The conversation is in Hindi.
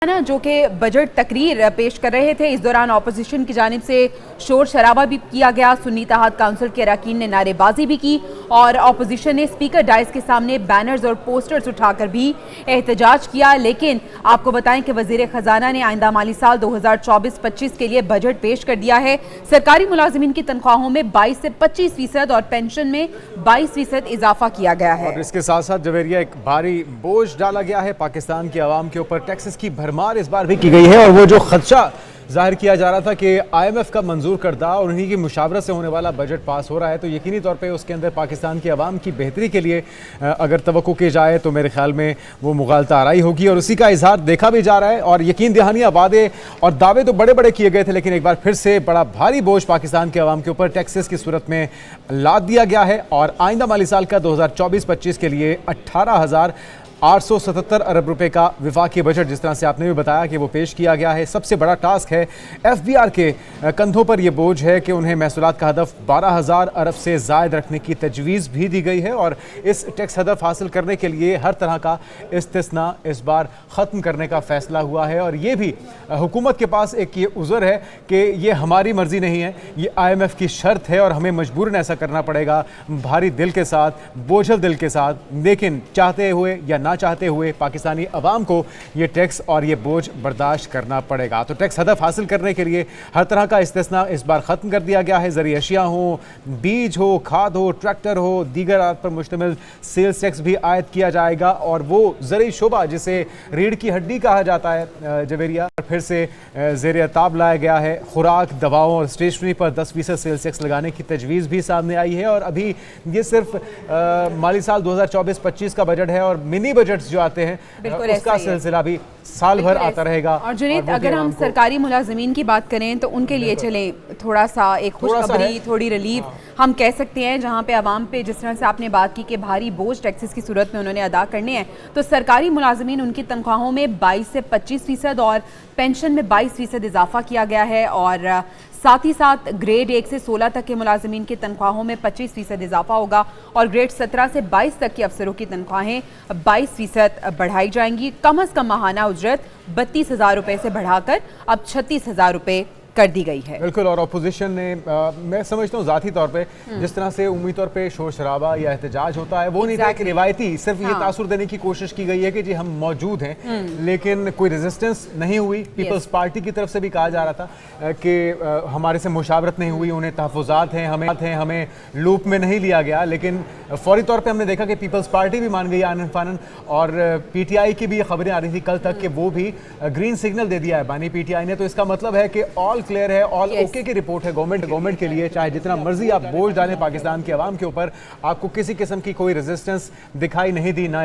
ना जो कि बजट तकरीर पेश कर रहे थे, इस दौरान ऑपोजिशन की जानिब से शोर शराबा भी किया गया। सुन्नी इत्तेहाद काउंसिल के अरकान ने नारेबाजी भी की और ऑपोजिशन ने स्पीकर डाइस के सामने बैनर्स और पोस्टर्स उठाकर भी एहतजाज किया। लेकिन आपको बताएं कि वजीर खजाना ने आइंदा माली साल 2024-25 के लिए बजट पेश कर दिया है। सरकारी मुलाजिमीन की तनख्वाहों में 22 से 25% और पेंशन में 22% इजाफा किया गया है। और इसके साथ साथ जवेरिया एक भारी बोझ डाला गया है पाकिस्तान की आवाम के ऊपर। टैक्सेस की भरमार इस बार भी की गई है और वो जो खदशा जाहिर किया जा रहा था कि IMF का मंजूर करदा और उन्हीं की मुशावरत से होने वाला बजट पास हो रहा है, तो यकीनी तौर पे उसके अंदर पाकिस्तान की आवाम की बेहतरी के लिए अगर तवक्को की जाए तो मेरे ख्याल में वो मुगालता आराई होगी और उसी का इजहार देखा भी जा रहा है। और यकीन दहानी वादे और दावे तो बड़े बड़े किए गए थे, लेकिन एक बार फिर से बड़ा भारी बोझ पाकिस्तान के आवाम के ऊपर टैक्सेस की सूरत में लाद दिया गया है। और आइंदा माली साल का 2024-25 के लिए 18,877 अरब रुपए का विफाकी बजट, जिस तरह से आपने भी बताया कि वो पेश किया गया है। सबसे बड़ा टास्क है FBR के कंधों पर यह बोझ है कि उन्हें महसूलात का हदफ 12,000 अरब से ज़ायद रखने की तजवीज़ भी दी गई है और इस टैक्स हदफ हासिल करने के लिए हर तरह का इस्तिस्ना इस बार ख़त्म करने का फ़ैसला हुआ है। और ये भी हुकूमत के पास एक ये उज़र है कि ये हमारी मर्ज़ी नहीं है, ये IMF की शर्त है और हमें मजबूरन ऐसा करना पड़ेगा, भारी दिल के साथ, बोझल दिल के साथ, लेकिन चाहते हुए या ना चाहते हुए पाकिस्तानी अवाम को ये टैक्स और ये बोझ बर्दाश्त करना पड़ेगा। तो टैक्स हदफ हासिल करने के लिए हर तरह का इस्तिस्ना इस बार ख़त्म कर दिया गया है। ज़रूरी अशिया हो, बीज हो, खाद हो, ट्रैक्टर हो, दीगर आयात पर मुश्तमिल सेल्स टैक्स भी आयद किया जाएगा। और वो ज़रूरी शोबा जिसे रीढ़ की हड्डी कहा जाता है जवेरिया, फिर से ज़ेर ताब लाया गया है। खुराक, दवाओं और स्टेशनरी पर 10% सेल्स टैक्स लगाने की तजवीज़ भी सामने आई है। और अभी ये सिर्फ माली साल 2024-25 का बजट है और मिनी बजट्स जो आते हैं उसका सिलसिला भी साल भर आता रहेगा। और जुनैद, अगर हम सरकारी मुलाजिमीन की बात करें तो उनके लिए चलें थोड़ा सा एक खुशखबरी, थोड़ी रिलीफ हम कह सकते हैं, जहां पे आवाम पे जिस तरह से आपने बात की कि भारी बोझ टैक्सेस की सूरत में उन्होंने अदा करने हैं, तो सरकारी मुलाजिमीन उनकी तनख्वाहों में 22 से 25% और पेंशन में 22% इजाफा किया गया है। और साथ ही साथ ग्रेड 1 से 16 तक के मुलाजिमीन की तनख्वाहों में 25% इजाफा होगा और ग्रेड 17 से 22 तक के अफसरों की तनख्वाहें 22% बढ़ाई जाएंगी। कम अज़ कम माहाना उजरत 32,000 रुपये से बढ़ाकर अब 36,000 रुपये कर दी गई है। बिल्कुल। और अपोजिशन ने मैं समझता हूँ ज़ाती तौर पे जिस तरह से उम्मीद तौर पे शोर शराबा या एहतजाज होता है वो नहीं था कि रिवायती सिर्फ ये तासुर देने की कोशिश की गई है कि जी हम मौजूद हैं, लेकिन कोई रेजिस्टेंस नहीं हुई। पीपल्स पार्टी की तरफ से भी कहा जा रहा था कि हमारे से मुशावरत नहीं हुई, उन्हें तहफ़्फ़ुज़ात हैं, हमें लूप में नहीं लिया गया। लेकिन फौरी तौर पर हमने देखा कि पीपल्स पार्टी भी मान गई आनन फानन और PTI की भी ये खबरें आ रही थी कल तक कि वो भी ग्रीन सिग्नल दे दिया है बानी PTI ने। तो इसका मतलब है कि ऑल क्लियर है, ऑल ओके की रिपोर्ट है गवर्नमेंट के लिए। चाहे जितना मर्जी आप बोझ डालें पाकिस्तान के अवाम के ऊपर, आपको किसी किस्म की कोई रेजिस्टेंस दिखाई नहीं दी, ना